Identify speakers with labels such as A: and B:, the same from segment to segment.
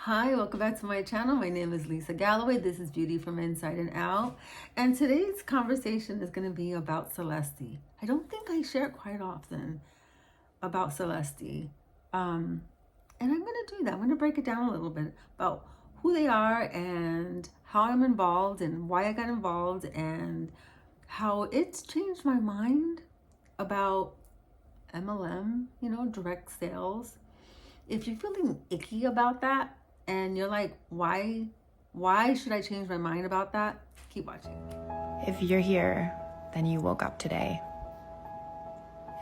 A: Hi, welcome back to my channel. My name is Lisa Galloway. This is Beauty from Inside and Out. And today's conversation is going to be about Celesty. I don't think I share it quite often about Celesty. And I'm going to do that. I'm going to break it down a little bit about who they are and how I'm involved and why I got involved and how it's changed my mind about MLM, direct sales. If you're feeling icky about that, and you're like, why should I change my mind about that? Keep watching.
B: If you're here, then you woke up today.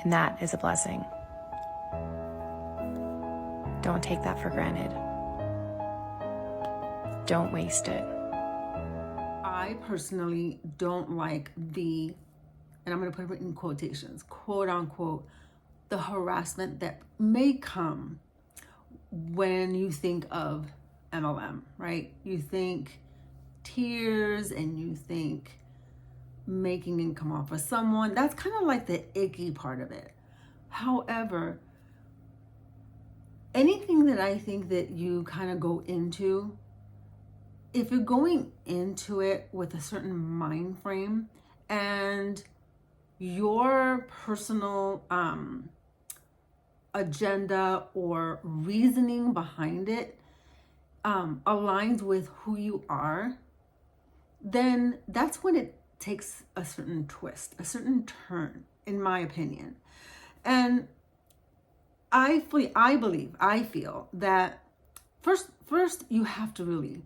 B: And that is a blessing. Don't take that for granted. Don't waste it.
A: I personally don't like and I'm going to put it in quotations, quote unquote, the harassment that may come when you think of MLM, right? You think tears and you think making income off of someone. That's kind of like the icky part of it. However, anything that I think that you kind of go into, if you're going into it with a certain mind frame and your personal agenda or reasoning behind it aligns with who you are, then that's when it takes a certain twist, a certain turn, in my opinion. And I feel that first you have to really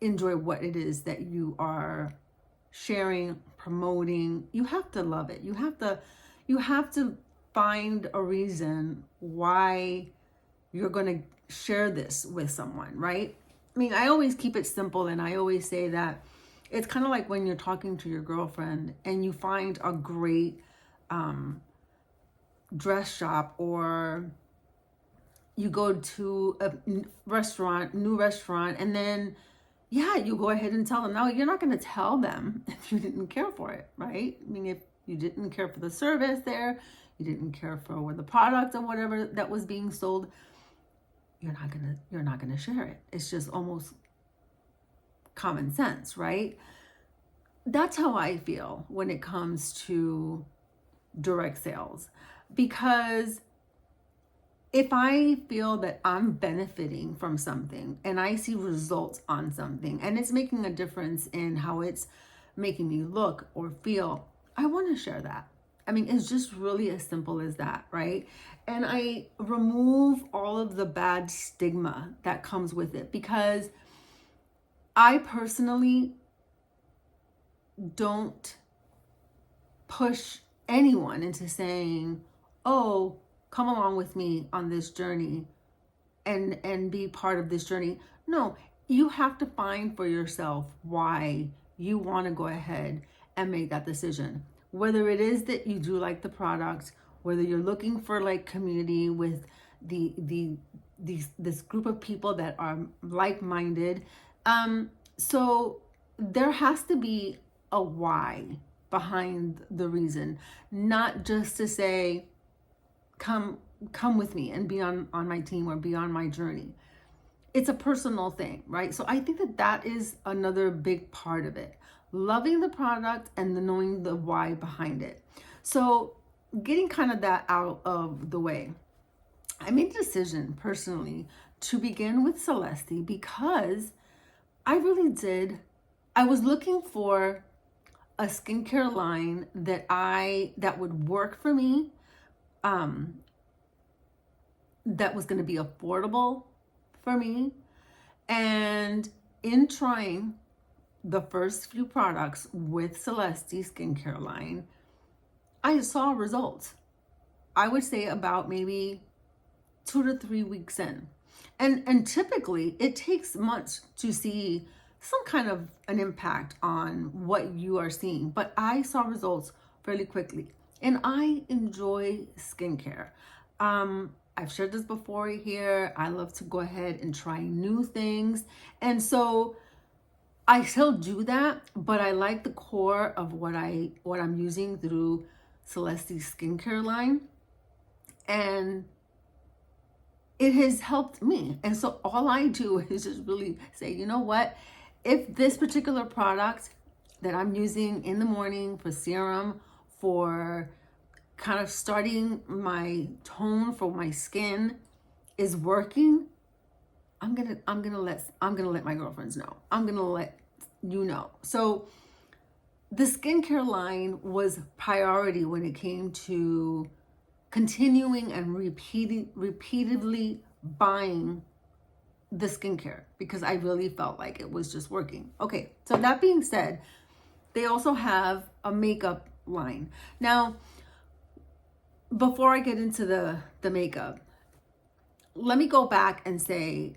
A: enjoy what it is that you are sharing, promoting. You have to love it. You have to find a reason why you're going to share this with someone, right? I mean, I always keep it simple, and I always say that it's kind of like when you're talking to your girlfriend and you find a great dress shop, or you go to a new restaurant, and then you go ahead and tell them. Now, you're not going to tell them if you didn't care for it, right? I mean, if you didn't care for the service there, you didn't care for the product or whatever that was being sold, you're not gonna share it. It's just almost common sense, right? That's how I feel when it comes to direct sales, because if I feel that I'm benefiting from something and I see results on something and it's making a difference in how it's making me look or feel, I want to share that. I mean, it's just really as simple as that, right? And I remove all of the bad stigma that comes with it, because I personally don't push anyone into saying, oh, come along with me on this journey and be part of this journey. No, you have to find for yourself why you want to go ahead and make that decision. Whether it is that you do like the product, whether you're looking for like community with this group of people that are like-minded. So there has to be a why behind the reason, not just to say, come with me and be on my team or be on my journey. It's a personal thing, right? So I think that is another big part of it. Loving the product and knowing the why behind it. So getting kind of that out of the way, I made a decision personally to begin with Celesty because I really did. I was looking for a skincare line that would work for me, that was going to be affordable for me. And in trying the first few products with Celesty Skincare line, I saw results. I would say about maybe 2 to 3 weeks in. And typically it takes months to see some kind of an impact on what you are seeing. But I saw results fairly quickly. And I enjoy skincare. I've shared this before here. I love to go ahead and try new things. And so I still do that, but I like the core of what I'm using through Celesty Skincare line. And it has helped me. And so all I do is just really say, you know what? If this particular product that I'm using in the morning for serum, for kind of starting my tone for my skin is working, I'm gonna let my girlfriends know. I'm gonna let you know. So the skincare line was priority when it came to continuing and repeatedly buying the skincare, because I really felt like it was just working. Okay, so that being said, they also have a makeup line. Now, before I get into the makeup, let me go back and say,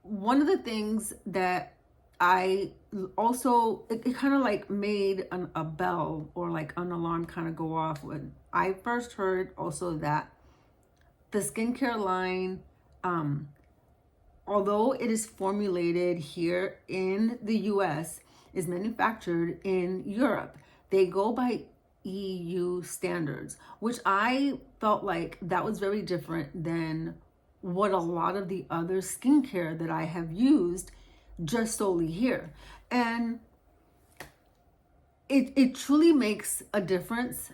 A: one of the things that I also, it kind of like made a bell or like an alarm kind of go off when I first heard also that the skincare line, although it is formulated here in the US, is manufactured in Europe. They go by EU standards, which I felt like that was very different than what a lot of the other skincare that I have used just solely here. And it truly makes a difference.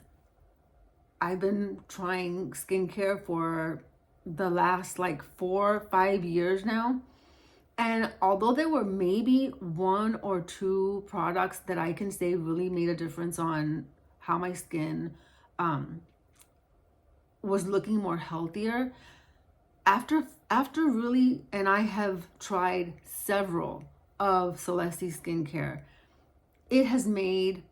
A: I've been trying skincare for the last like 4 or 5 years now. And although there were maybe 1 or 2 products that I can say really made a difference on how my skin was looking more healthier, after really, and I have tried several of Celesty Skincare, it has made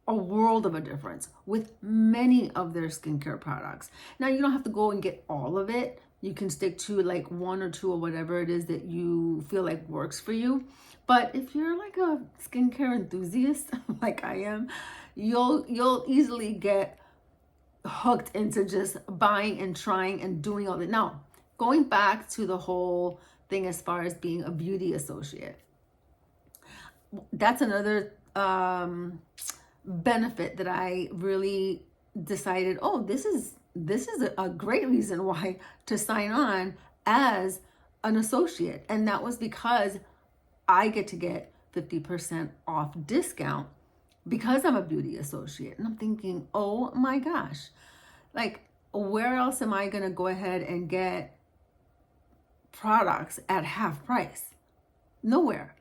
A: a world of a difference with many of their skincare products. Now, you don't have to go and get all of it. You can stick to like 1 or 2 or whatever it is that you feel like works for you. But if you're like a skincare enthusiast like I am, you'll easily get hooked into just buying and trying and doing all that. Now, going back to the whole thing as far as being a beauty associate, that's another benefit that I really decided, oh, this is a great reason why to sign on as an associate. And that was because I get to get 50% off discount because I'm a beauty associate. And I'm thinking, oh my gosh, like, where else am I going to go ahead and get products at half price? Nowhere.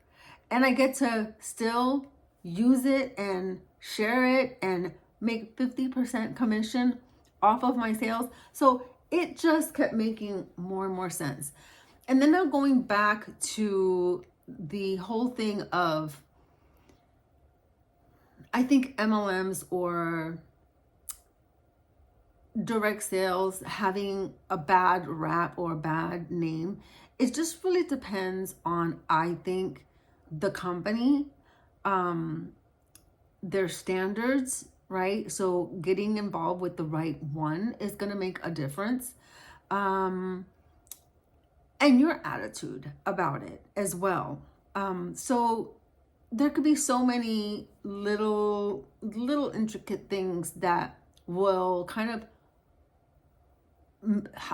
A: And I get to still use it and share it and make 50% commission off of my sales. So it just kept making more and more sense. And then now going back to the whole thing of, I think MLMs or direct sales having a bad rap or a bad name, it just really depends on, I think, the company, their standards, right? So getting involved with the right one is going to make a difference. And your attitude about it as well. So there could be so many little intricate things that will kind of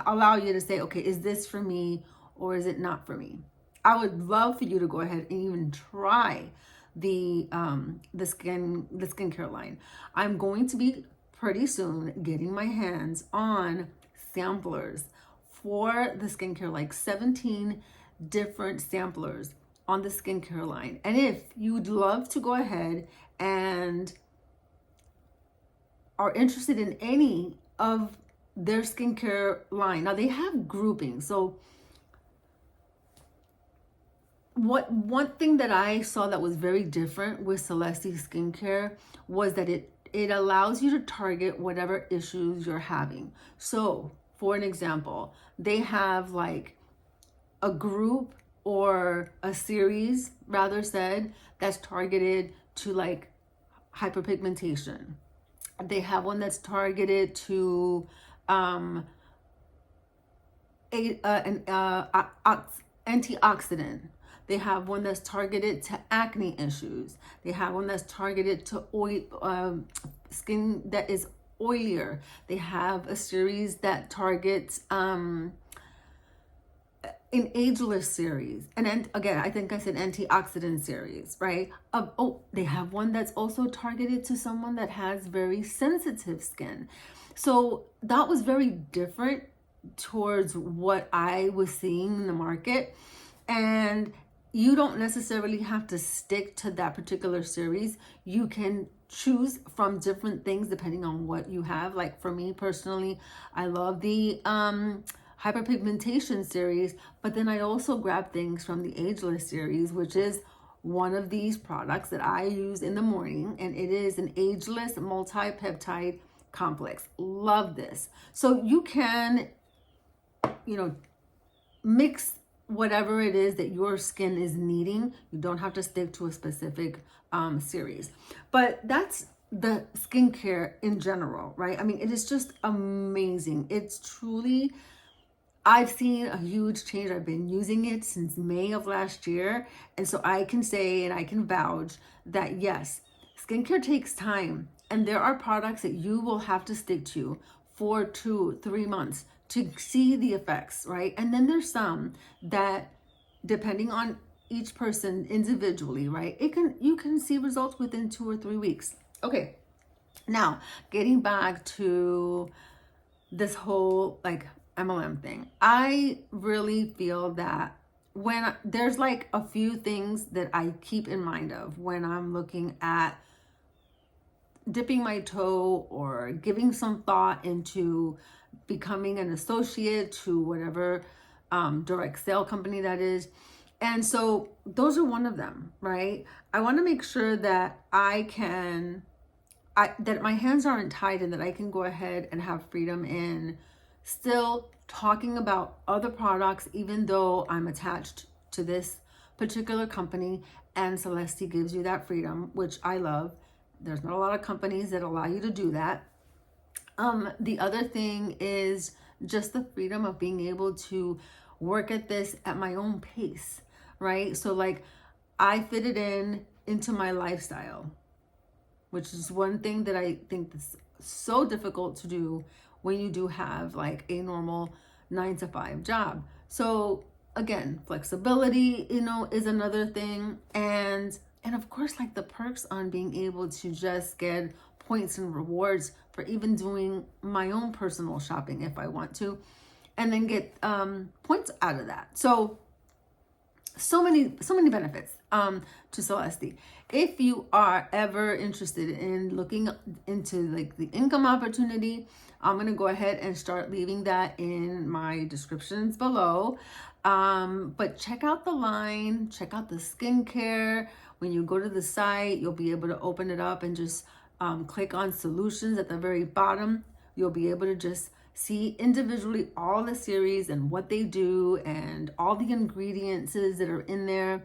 A: allow you to say, okay, is this for me or is it not for me? I would love for you to go ahead and even try the skincare line. I'm going to be pretty soon getting my hands on samplers for the skincare, like 17 different samplers on the skincare line. And if you'd love to go ahead and are interested in any of their skincare line, now they have groupings. So one thing that I saw that was very different with Celesty Skincare was that it allows you to target whatever issues you're having. So for an example, they have like a group or a series, rather said, that's targeted to like hyperpigmentation. They have one that's targeted to antioxidant. They have one that's targeted to acne issues. They have one that's targeted to oil, skin that is oilier. They have a series that targets an ageless series, and then again, I think I said antioxidant series, right? They have one that's also targeted to someone that has very sensitive skin. So that was very different towards what I was seeing in the market. And you don't necessarily have to stick to that particular series. You can choose from different things depending on what you have. Like for me personally, I love the hyperpigmentation series, but then I also grab things from the ageless series, which is one of these products that I use in the morning, and it is an ageless multi-peptide complex. Love this. So you can, mix whatever it is that your skin is needing. You don't have to stick to a specific series. But that's the skincare in general, right? I mean, it is just amazing. It's truly, I've seen a huge change. I've been using it since May of last year. And so I can say, and I can vouch that yes, skincare takes time. And there are products that you will have to stick to for 2-3 months to see the effects, right? And then there's some that, depending on each person individually, right, you can see results within 2 or 3 weeks. Okay, now getting back to this whole like MLM thing, I really feel that when there's like a few things that I keep in mind of when I'm looking at dipping my toe or giving some thought into becoming an associate to whatever direct sale company that is. And so those are one of them, right? I want to make sure that that my hands aren't tied and that I can go ahead and have freedom in still talking about other products, even though I'm attached to this particular company, and Celesty gives you that freedom, which I love. There's not a lot of companies that allow you to do that. The other thing is just the freedom of being able to work at this at my own pace, right? So like I fit it into my lifestyle, which is one thing that I think is so difficult to do when you do have like a normal 9-to-5 job. So again, flexibility, is another thing. And of course, like the perks on being able to just get points and rewards for even doing my own personal shopping if I want to, and then get points out of that. So many benefits to Celesty. If you are ever interested in looking into like the income opportunity, I'm going to go ahead and start leaving that in my descriptions below. But check out the line, check out the skincare. When you go to the site, you'll be able to open it up and just click on solutions at the very bottom. You'll be able to just see individually all the series and what they do and all the ingredients that are in there.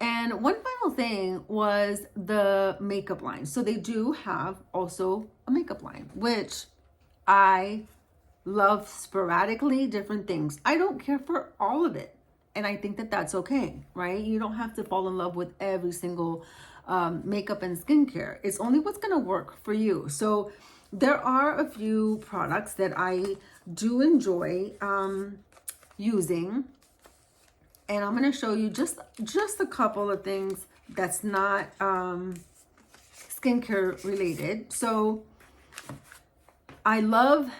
A: And one final thing was the makeup line. So they do have also a makeup line, which I love sporadically different things. I don't care for all of it. And I think that that's okay, right? You don't have to fall in love with every single makeup and skincare. It's only what's going to work for you. So there are a few products that I do enjoy using. And I'm going to show you just a couple of things that's not skincare related. So I love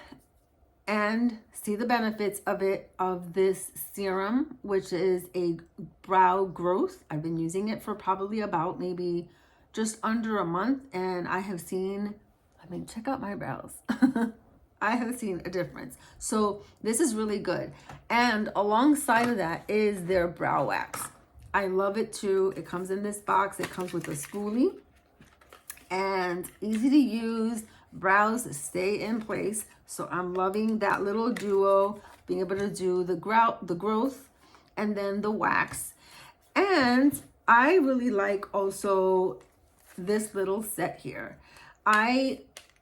A: and see the benefits of this serum, which is a brow growth. I've been using it for probably about maybe just under a month, and I have seen, check out my brows. I have seen a difference. So this is really good. And alongside of that is their brow wax. I love it too. It comes in this box. It comes with a spoolie and easy to use. Brows stay in place. So I'm loving that little duo, being able to do the growth and then the wax. And I really like also this little set here.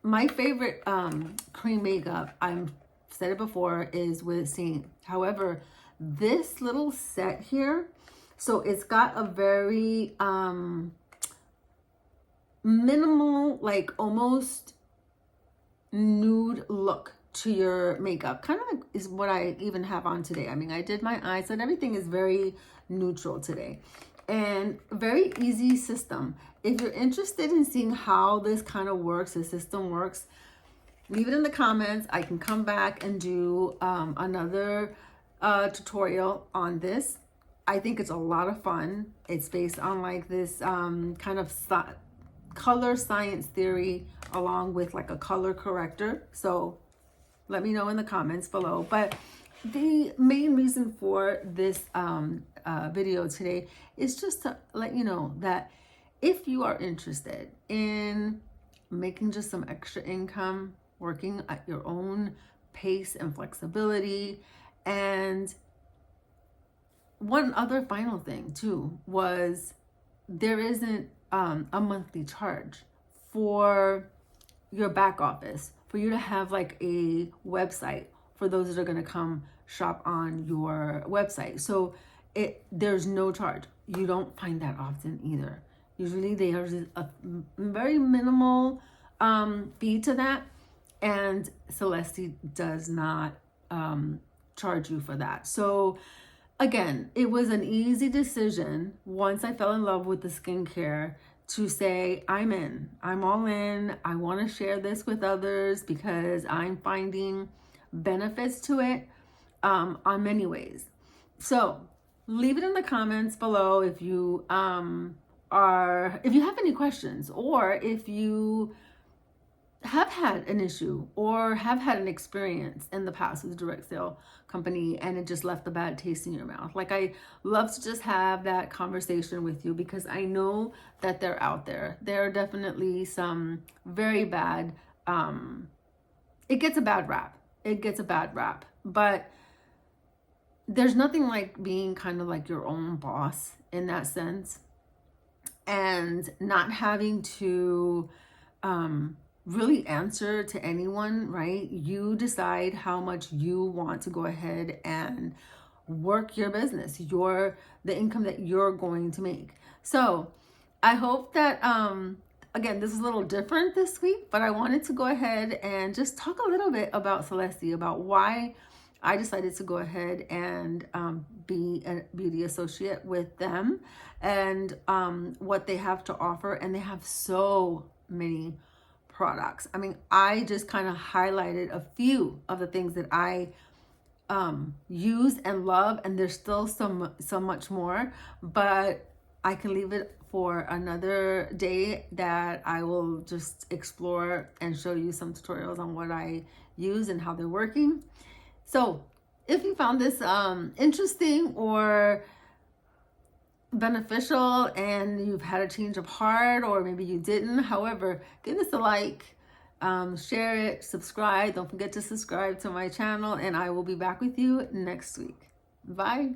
A: My favorite cream makeup, I've said it before, is with Seint. However, this little set here, so it's got a very minimal, like almost nude look to your makeup. Kind of like is what I even have on today. I mean, I did my eyes and everything is very neutral today. And very easy system. If you're interested in seeing how this kind of works, the system works, leave it in the comments. I can come back and do another tutorial on this. I think it's a lot of fun. It's based on like this kind of color science theory along with like a color corrector. So let me know in the comments below. But the main reason for this video today is just to let you know that if you are interested in making just some extra income, working at your own pace and flexibility, and one other final thing too was there isn't a monthly charge for your back office, for you to have like a website for those that are going to come shop on your website. So there's no charge. You don't find that often either. Usually there's a very minimal fee to that, and Celesty does not charge you for that. So again, it was an easy decision once I fell in love with the skincare to say, I'm in, I'm all in. I want to share this with others because I'm finding benefits to it on many ways. So leave it in the comments below if you if you have any questions, or if you have had an issue or have had an experience in the past with a direct sale company and it just left a bad taste in your mouth. Like, I love to just have that conversation with you because I know that they're out there. There are definitely some very bad, it gets a bad rap. It gets a bad rap, but there's nothing like being kind of like your own boss in that sense, and not having to, really answer to anyone, right? You decide how much you want to go ahead and work your business, the income that you're going to make. So I hope that, again, this is a little different this week, but I wanted to go ahead and just talk a little bit about Celesty, about why I decided to go ahead and be a beauty associate with them, and what they have to offer. And they have so many products. I mean, I just kind of highlighted a few of the things that I use and love, and there's still so much more, but I can leave it for another day that I will just explore and show you some tutorials on what I use and how they're working. So if you found this interesting or beneficial and you've had a change of heart, or maybe you didn't, however, give this a like, share it, subscribe. Don't forget to subscribe to my channel, and I will be back with you next week. Bye.